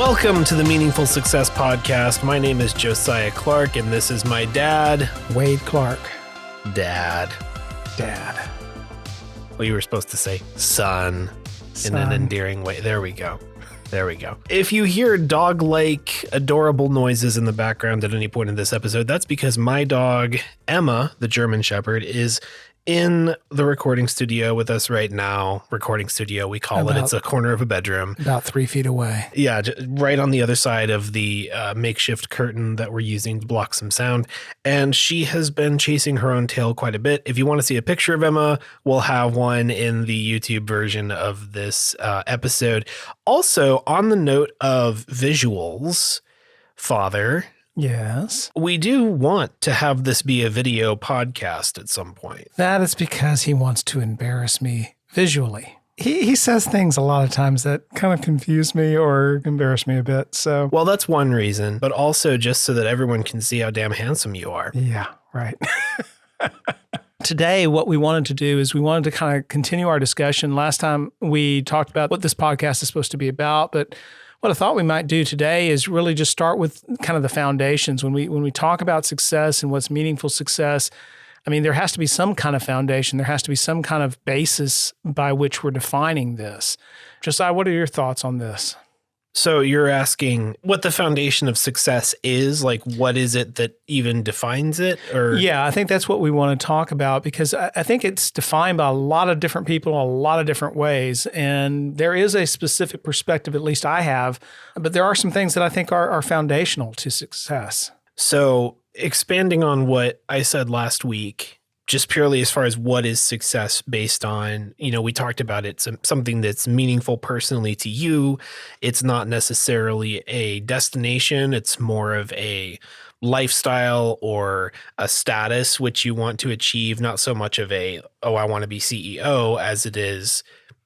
Welcome to the Meaningful Success Podcast. My name is Josiah Clark, and this is my dad, Wade Clark. Dad. Well, you were supposed to say son in an endearing way. There we go. If you hear dog-like, adorable noises in the background at any point in this episode, that's because my dog, Emma, the German Shepherd, is in the recording studio with us right now. Recording studio, we call it. It's a corner of a bedroom. About 3 feet away. Yeah, right on the other side of the makeshift curtain that we're using to block some sound. And she has been chasing her own tail quite a bit. If you want to see a picture of Emma, we'll have one in the YouTube version of this episode. Also, on the note of visuals, Father... Yes. We do want to have this be a video podcast at some point. That is because he wants to embarrass me visually. He says things a lot of times that kind of confuse me or embarrass me a bit. So, well, that's one reason, but also just so that everyone can see how damn handsome you are. Yeah, right. Today, what we wanted to do is we wanted to kind of continue our discussion. Last time we talked about what this podcast is supposed to be about, but what I thought we might do today is really just start with kind of the foundations. When we talk about success and what's meaningful success, I mean, there has to be some kind of foundation. There has to be some kind of basis by which we're defining this. Josiah, what are your thoughts on this? So you're asking what the foundation of success is? Like, what is it that even defines it? Or yeah, I think that's what we want to talk about, because I think it's defined by a lot of different people, a lot of different ways. And there is a specific perspective, at least I have, but there are some things that I think are foundational to success. So expanding on what I said last week, just purely as far as what is success based on, we talked about it's something that's meaningful personally to you. It's not necessarily a destination. It's more of a lifestyle or a status which you want to achieve, not so much of I want to be CEO as it is,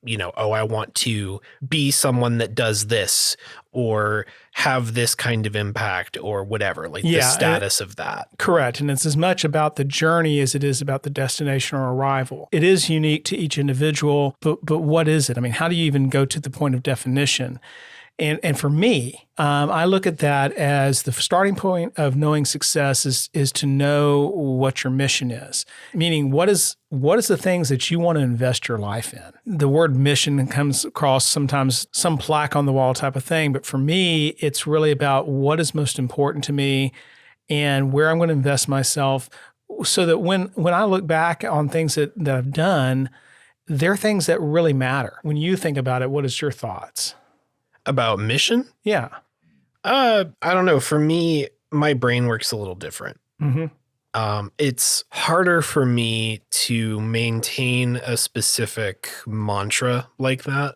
I want to be someone that does this or have this kind of impact or whatever, like the status of that. Correct. And it's as much about the journey as it is about the destination or arrival. It is unique to each individual, but what is it? I mean, how do you even go to the point of definition? And for me, I look at that as the starting point of knowing success is to know what your mission is. Meaning, what is the things that you want to invest your life in? The word mission comes across sometimes some plaque on the wall type of thing, but for me, it's really about what is most important to me and where I'm going to invest myself, so that when I look back on things that I've done, they're things that really matter. When you think about it, what is your thoughts? About mission? Yeah. I don't know. For me, my brain works a little different. Mm-hmm. It's harder for me to maintain a specific mantra like that.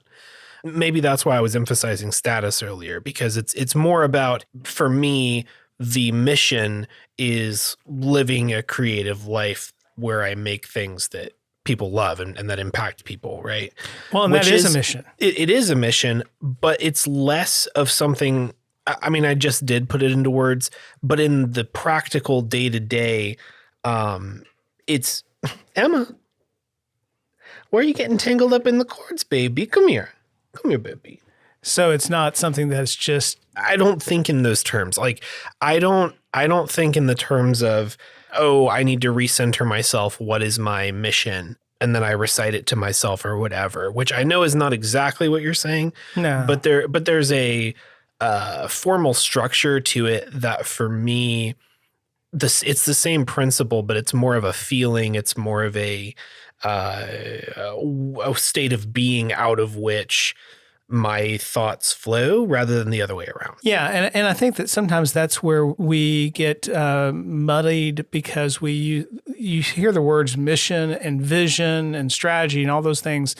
Maybe that's why I was emphasizing status earlier, because it's more about, for me, the mission is living a creative life where I make things that people love and that impact people, right? Well, and that is a mission. It is a mission, but it's less of something. I mean, I just did put it into words, but in the practical day-to-day, it's, Emma, why are you getting tangled up in the cords, baby? Come here, baby. So it's not something that's just... I don't think in those terms. Like, I don't think in the terms of, I need to recenter myself. What is my mission? And then I recite it to myself or whatever, which I know is not exactly what you're saying. No. But there's a formal structure to it that, for me, it's the same principle, but it's more of a feeling. It's more of a state of being out of which my thoughts flow rather than the other way around. Yeah, and I think that sometimes that's where we get muddied, because you hear the words mission and vision and strategy and all those things,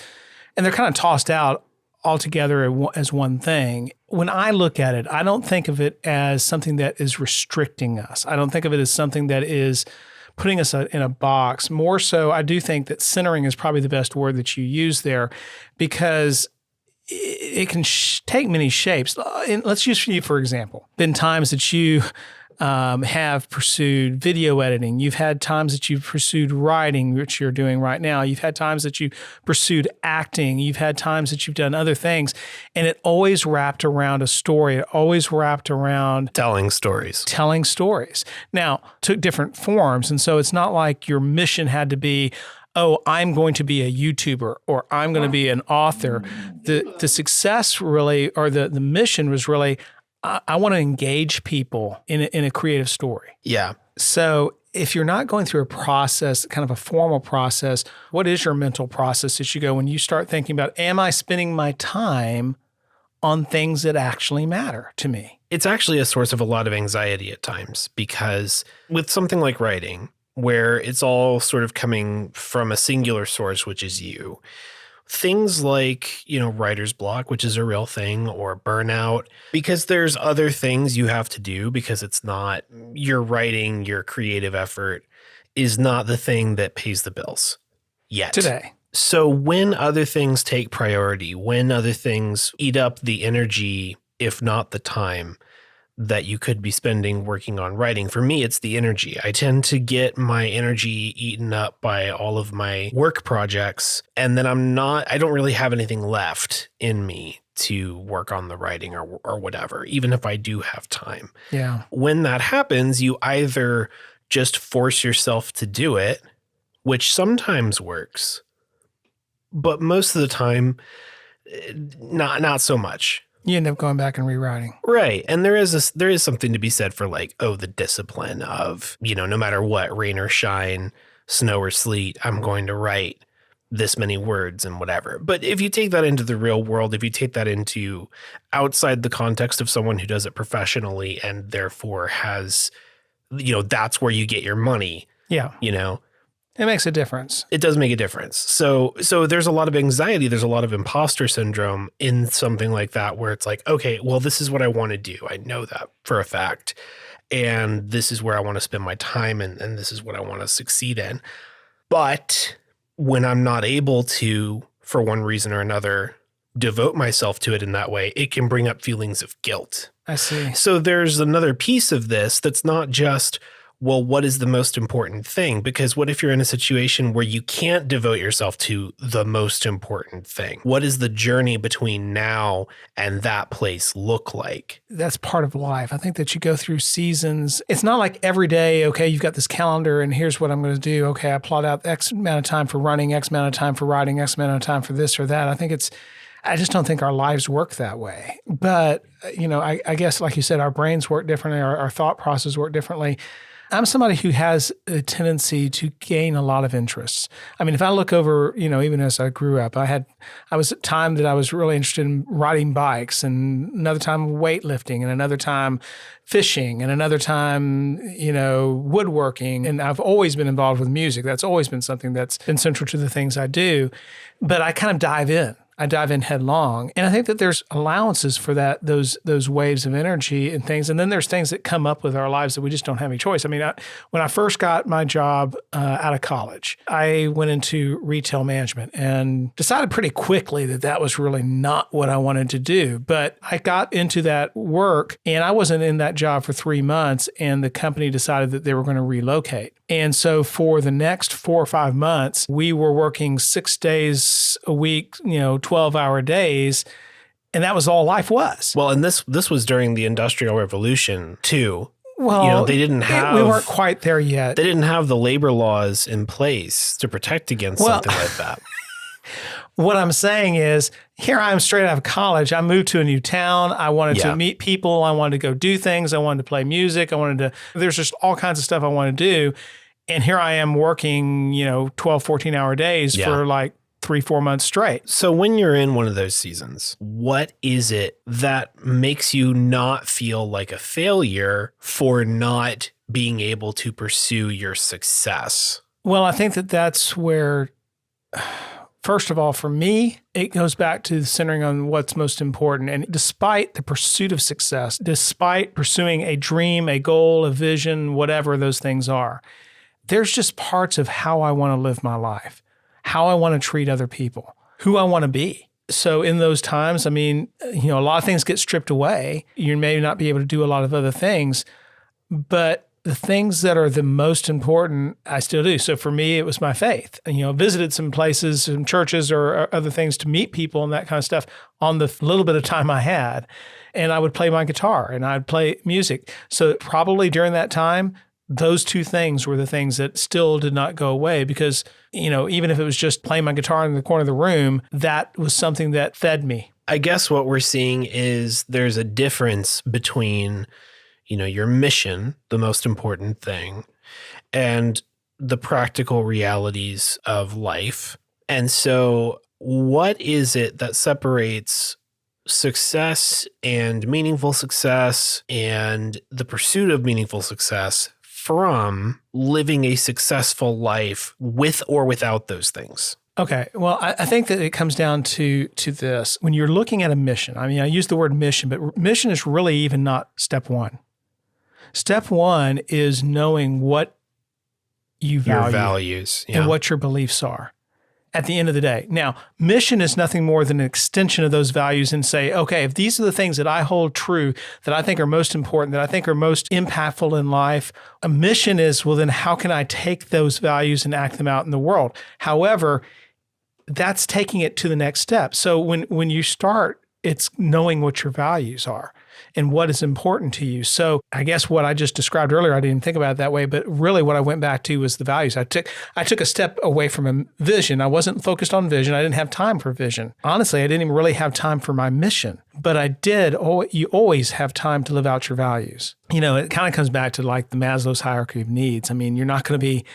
and they're kind of tossed out altogether as one thing. When I look at it, I don't think of it as something that is restricting us. I don't think of it as something that is putting us in a box. More so, I do think that centering is probably the best word that you use there, because it can take many shapes. And let's use you, for example. Been times that you have pursued video editing. You've had times that you've pursued writing, which you're doing right now. You've had times that you pursued acting. You've had times that you've done other things. And it always wrapped around a story. It always wrapped around telling stories. Now, took different forms. And so it's not like your mission had to be, oh, I'm going to be a YouTuber or I'm going to be an author. The success really, or the mission was really, I want to engage people in a creative story. Yeah. So if you're not going through a process, kind of a formal process, what is your mental process that you go when you start thinking about, am I spending my time on things that actually matter to me? It's actually a source of a lot of anxiety at times, because with something like writing, where it's all sort of coming from a singular source, which is you, things like, writer's block, which is a real thing, or burnout, because there's other things you have to do, because it's not your writing, your creative effort is not the thing that pays the bills yet. Today. So when other things take priority, when other things eat up the energy, if not the time that you could be spending working on writing. For me, it's the energy. I tend to get my energy eaten up by all of my work projects, and then I don't really have anything left in me to work on the writing or whatever, even if I do have time. Yeah. When that happens, you either just force yourself to do it, which sometimes works, but most of the time, not so much. You end up going back and rewriting. Right. And there is something to be said for the discipline of, no matter what, rain or shine, snow or sleet, I'm going to write this many words and whatever. But if you take that into the real world, if you take that into outside the context of someone who does it professionally and therefore has, that's where you get your money. Yeah. It makes a difference. It does make a difference. So there's a lot of anxiety. There's a lot of imposter syndrome in something like that, where it's like, okay, well, this is what I want to do. I know that for a fact. And this is where I want to spend my time, and this is what I want to succeed in. But when I'm not able to, for one reason or another, devote myself to it in that way, it can bring up feelings of guilt. I see. So there's another piece of this that's not just, well, what is the most important thing? Because what if you're in a situation where you can't devote yourself to the most important thing? What does the journey between now and that place look like? That's part of life. I think that you go through seasons. It's not like every day, okay, you've got this calendar and here's what I'm going to do. Okay, I plot out X amount of time for running, X amount of time for writing, X amount of time for this or that. I just don't think our lives work that way. But, I guess, like you said, our brains work differently, our thought process work differently. I'm somebody who has a tendency to gain a lot of interests. I mean, if I look over, even as I grew up, I was at time that I was really interested in riding bikes, and another time weightlifting, and another time fishing, and another time, woodworking. And I've always been involved with music. That's always been something that's been central to the things I do. But I kind of dive in. I dive in headlong. And I think that there's allowances for that, those waves of energy and things. And then there's things that come up with our lives that we just don't have any choice. I mean, when I first got my job out of college, I went into retail management and decided pretty quickly that that was really not what I wanted to do. But I got into that work, and I wasn't in that job for 3 months, and the company decided that they were going to relocate. And so for the next 4 or 5 months, we were working 6 days a week, 12-hour days. And that was all life was. Well, and this was during the Industrial Revolution too. Well, they didn't have. We weren't quite there yet. They didn't have the labor laws in place to protect against something like that. What I'm saying is, here I am straight out of college. I moved to a new town. I wanted to meet people. I wanted to go do things. I wanted to play music. There's just all kinds of stuff I wanted to do. And here I am working, 12, 14-hour days for 3-4 months straight. So when you're in one of those seasons, what is it that makes you not feel like a failure for not being able to pursue your success? Well, I think that that's where, first of all, for me, it goes back to centering on what's most important. And despite the pursuit of success, despite pursuing a dream, a goal, a vision, whatever those things are, there's just parts of how I want to live my life, how I want to treat other people, who I want to be. So in those times, a lot of things get stripped away. You may not be able to do a lot of other things, but the things that are the most important, I still do. So for me, it was my faith. And, visited some places, some churches or other things to meet people and that kind of stuff on the little bit of time I had. And I would play my guitar and I'd play music. So probably during that time, those two things were the things that still did not go away because, even if it was just playing my guitar in the corner of the room, that was something that fed me. I guess what we're seeing is there's a difference between your mission, the most important thing, and the practical realities of life. And so what is it that separates success and meaningful success and the pursuit of meaningful success from living a successful life with or without those things? Okay. Well, I think that it comes down to this. When you're looking at a mission, I use the word mission, but mission is really even not step one. Step one is knowing what you value. Your values. And what your beliefs are at the end of the day. Now, mission is nothing more than an extension of those values and say, okay, if these are the things that I hold true, that I think are most important, that I think are most impactful in life, a mission is, well, then how can I take those values and act them out in the world? However, that's taking it to the next step. So when you start, it's knowing what your values are and what is important to you. So I guess what I just described earlier, I didn't think about it that way, but really what I went back to was the values. I took a step away from a vision. I wasn't focused on vision. I didn't have time for vision. Honestly, I didn't even really have time for my mission, but I did. You always have time to live out your values. It kind of comes back to like the Maslow's hierarchy of needs. You're not going to be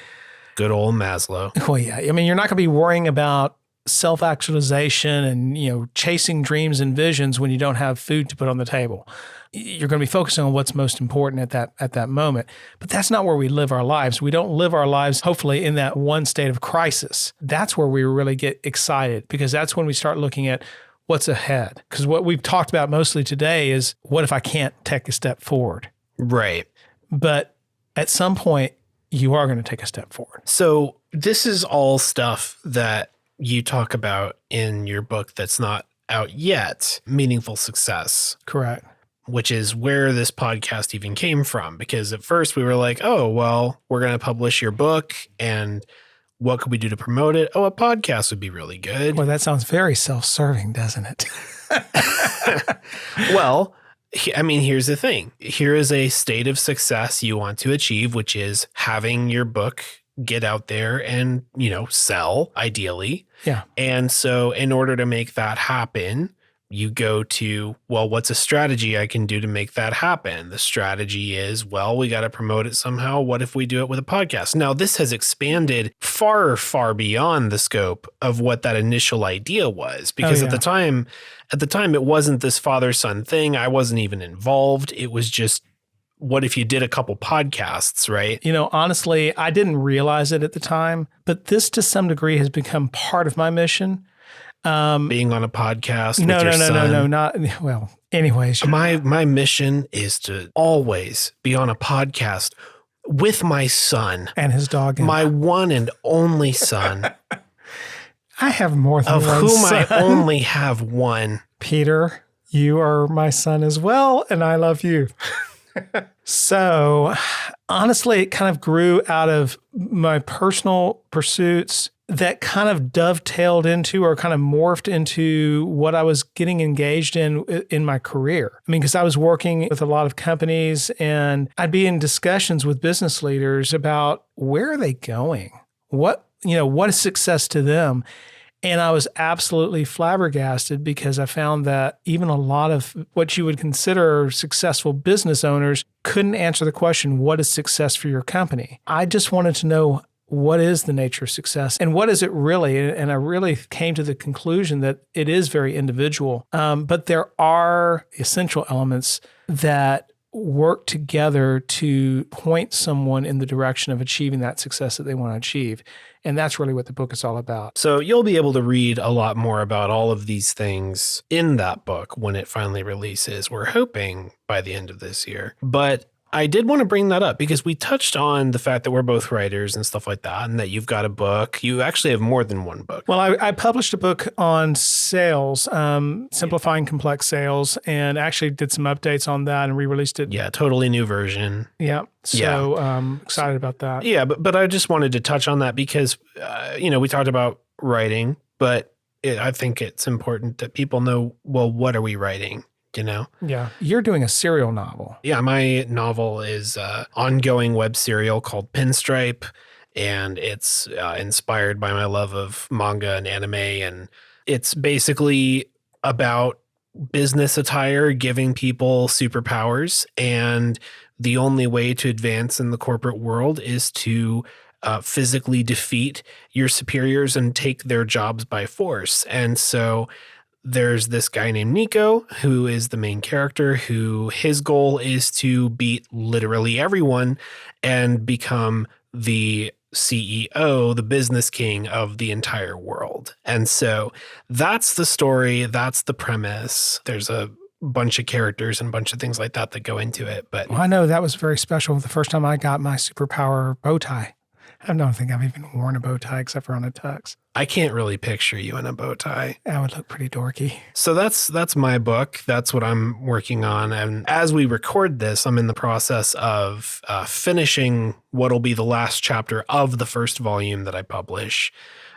good old Maslow. Well, yeah. You're not going to be worrying about self-actualization and, chasing dreams and visions when you don't have food to put on the table. You're going to be focusing on what's most important at that moment. But that's not where we live our lives. We don't live our lives, hopefully, in that one state of crisis. That's where we really get excited because that's when we start looking at what's ahead. Because what we've talked about mostly today is what if I can't take a step forward? Right. But at some point, you are going to take a step forward. So this is all stuff that you talk about in your book that's not out yet, Meaningful Success. Correct. Which is where this podcast even came from. Because at first we were like, oh, well, we're going to publish your book and what could we do to promote it? Oh, a podcast would be really good. Well, that sounds very self-serving, doesn't it? Well, here's the thing. Here is a state of success you want to achieve, which is having your book get out there and, sell ideally. Yeah. And so in order to make that happen, you go to, well, what's a strategy I can do to make that happen? The strategy is, well, we got to promote it somehow. What if we do it with a podcast? Now, this has expanded far, far beyond the scope of what that initial idea was, because at the time, it wasn't this father-son thing. I wasn't even involved. It was just, what if you did a couple podcasts, right? Honestly, I didn't realize it at the time, but this to some degree has become part of my mission. Being on a podcast with your son. No, not, well, anyways. My mission is to always be on a podcast with my son. And his dog. My one and only son. I have more than one son. Of whom I only have one. Peter, you are my son as well, and I love you. So honestly, it kind of grew out of my personal pursuits that kind of dovetailed into or kind of morphed into what I was getting engaged in my career. Because I was working with a lot of companies and I'd be in discussions with business leaders about where are they going? What is success to them? And I was absolutely flabbergasted because I found that even a lot of what you would consider successful business owners couldn't answer the question, what is success for your company? I just wanted to know, what is the nature of success and what is it really? And I really came to the conclusion that it is very individual, but there are essential elements that work together to point someone in the direction of achieving that success that they want to achieve. And that's really what the book is all about. So you'll be able to read a lot more about all of these things in that book when it finally releases. We're hoping by the end of this year. But I did want to bring that up because we touched on the fact that we're both writers and stuff like that, and that you've got a book. You actually have more than one book. Well, I published a book on sales, simplifying complex sales, and actually did some updates on that and re-released it. Yeah, totally new version. Yeah. So excited about that. Yeah, but I just wanted to touch on that because, we talked about writing, but I think it's important that people know, well, what are we writing? Yeah. You're doing a serial novel. Yeah, my novel is an ongoing web serial called Pinstripe, and it's inspired by my love of manga and anime, and it's basically about business attire giving people superpowers, and the only way to advance in the corporate world is to physically defeat your superiors and take their jobs by force. And so there's this guy named Nico, who is the main character, who his goal is to beat literally everyone and become the CEO, the business king of the entire world. And so that's the story. That's the premise. There's a bunch of characters and a bunch of things like that go into it. But I know that was very special the first time I got my superpower bow tie. I don't think I've even worn a bow tie except for on a tux. I can't really picture you in a bow tie. That would look pretty dorky. So that's my book. That's what I'm working on. And as we record this, I'm in the process of finishing what'll be the last chapter of the first volume that I publish.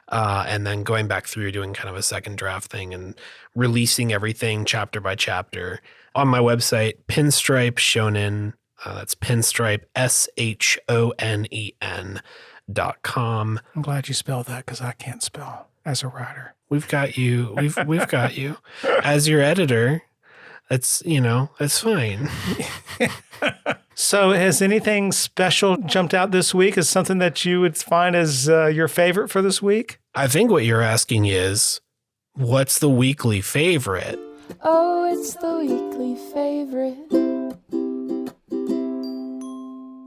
And then going back through doing kind of a second draft thing and releasing everything chapter by chapter on my website, Pinstripe Shonen. That's Pinstripe, SHONEN.com. I'm glad you spelled that because I can't spell as a writer. We've got you. We've got you as your editor. It's fine. So has anything special jumped out this week as something that you would find as your favorite for this week? I think what you're asking is, what's the weekly favorite? Oh, it's the weekly favorite.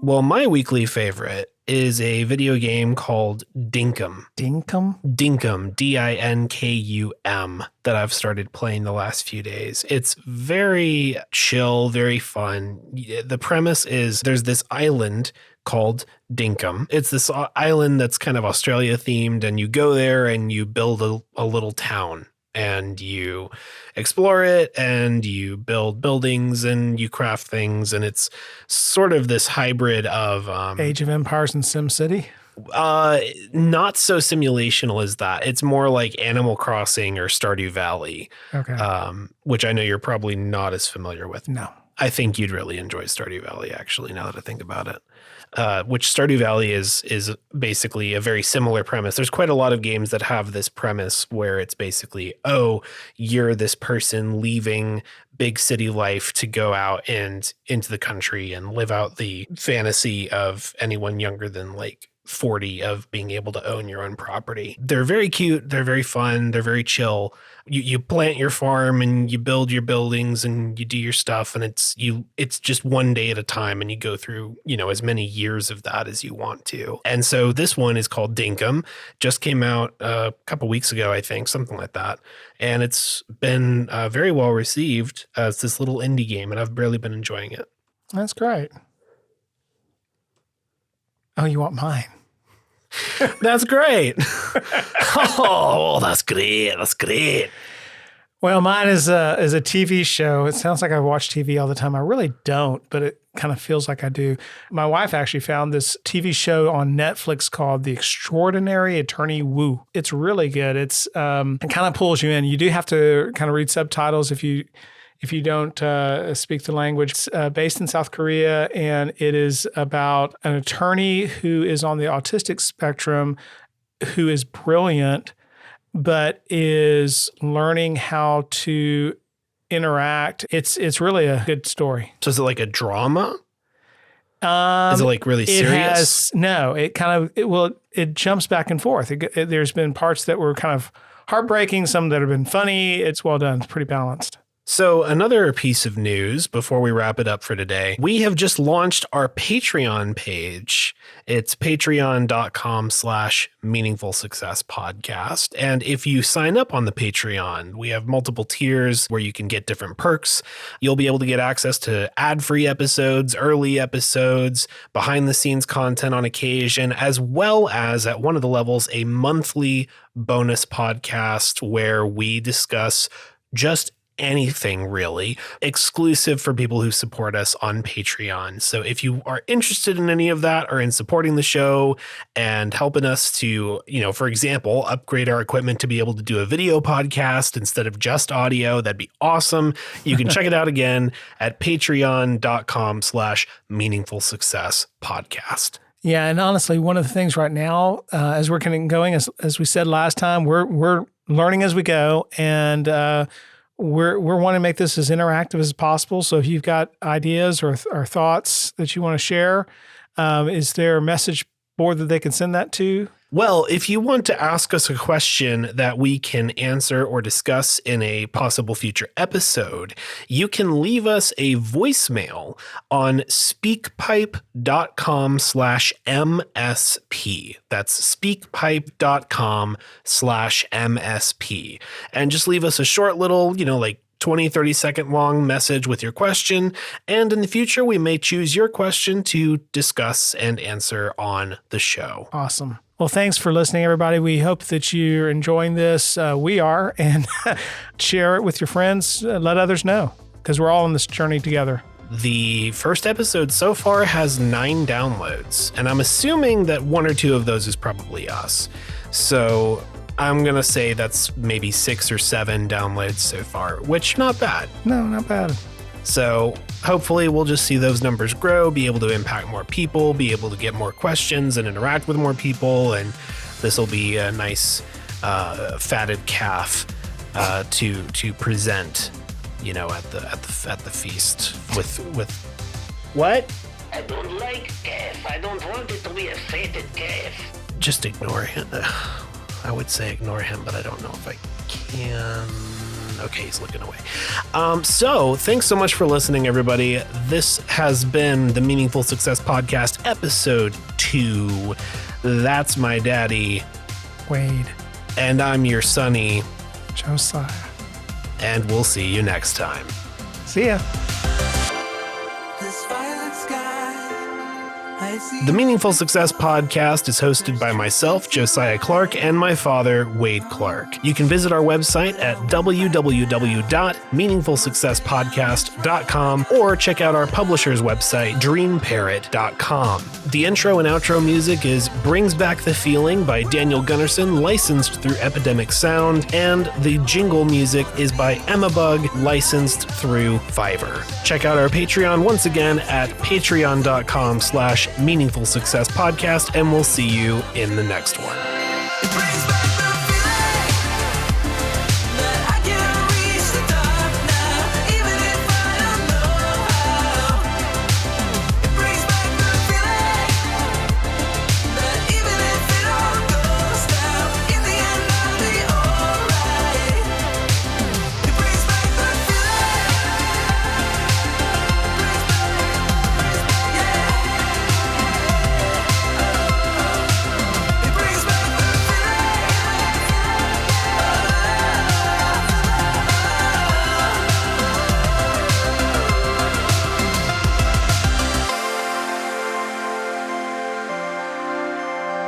Well, my weekly favorite is a video game called Dinkum. Dinkum? Dinkum, Dinkum, that I've started playing the last few days. It's very chill, very fun. The premise is there's this island called Dinkum. It's this island that's kind of Australia themed, and you go there and you build a little town. And you explore it and you build buildings and you craft things. And it's sort of this hybrid of Age of Empires and SimCity? Not so simulational as that. It's more like Animal Crossing or Stardew Valley, Okay. Which I know you're probably not as familiar with. No. I think you'd really enjoy Stardew Valley, actually, now that I think about it. Which Stardew Valley is basically a very similar premise. There's quite a lot of games that have this premise where it's basically, you're this person leaving big city life to go out and into the country and live out the fantasy of anyone younger than like 40 of being able to own your own property. They're very cute. They're very fun. They're very chill. You plant your farm and you build your buildings and you do your stuff, and it's just one day at a time, and you go through, as many years of that as you want to. And so this one is called Dinkum. Just came out a couple weeks ago, I think, something like that. And it's been very well received as this little indie game, and I've really been enjoying it. That's great. Oh, you want mine? That's great. Oh, that's great. That's great. Well, mine is a TV show. It sounds like I watch TV all the time. I really don't, but it kind of feels like I do. My wife actually found this TV show on Netflix called The Extraordinary Attorney Woo. It's really good. It kind of pulls you in. You do have to kind of read subtitles if you don't speak the language. It's based in South Korea, and it is about an attorney who is on the autistic spectrum, who is brilliant, but is learning how to interact. It's really a good story. So is it like a drama? Is it like really serious? It jumps back and forth. There's been parts that were kind of heartbreaking, some that have been funny. It's well done. It's pretty balanced. So another piece of news before we wrap it up for today, we have just launched our Patreon page. It's patreon.com/meaningful success podcast. And if you sign up on the Patreon, we have multiple tiers where you can get different perks. You'll be able to get access to ad-free episodes, early episodes, behind the scenes content on occasion, as well as at one of the levels, a monthly bonus podcast where we discuss just anything really, exclusive for people who support us on Patreon. So if you are interested in any of that or in supporting the show and helping us to, for example, upgrade our equipment to be able to do a video podcast instead of just audio, that'd be awesome. You can check it out again at patreon.com/meaningful success podcast. Yeah, and honestly, one of the things right now, as we're getting going, as we said last time, we're learning as we go, and we're wanting to make this as interactive as possible. So if you've got ideas or thoughts that you want to share, is there a message board that they can send that to? Well, if you want to ask us a question that we can answer or discuss in a possible future episode, you can leave us a voicemail on speakpipe.com/MSP. That's speakpipe.com/MSP. And just leave us a short little, 20, 30 second long message with your question. And in the future, we may choose your question to discuss and answer on the show. Awesome. Well, thanks for listening, everybody. We hope that you're enjoying this. We are, and share it with your friends. Let others know, because we're all on this journey together. The first episode so far has 9 downloads, and I'm assuming that 1 or 2 of those is probably us. So I'm going to say that's maybe 6 or 7 downloads so far, which not bad. No, not bad. So hopefully we'll just see those numbers grow, be able to impact more people, be able to get more questions and interact with more people. And this will be a nice fatted calf to present, at the feast with what? I don't like calf. I don't want it to be a fatted calf. Just ignore him. I would say ignore him, but I don't know if I can. Okay, he's looking away. So thanks so much for listening, everybody. This has been the Meaningful Success Podcast, episode 2. That's my daddy, Wade. And I'm your sonny, Josiah. And we'll see you next time. See ya. The Meaningful Success Podcast is hosted by myself, Josiah Clark, and my father, Wade Clark. You can visit our website at www.meaningfulsuccesspodcast.com or check out our publisher's website, dreamparrot.com. The intro and outro music is Brings Back the Feeling by Daniel Gunnarsson, licensed through Epidemic Sound, and the jingle music is by Emma Bug, licensed through Fiverr. Check out our Patreon once again at patreon.com/meaningful success podcast, and we'll see you in the next one.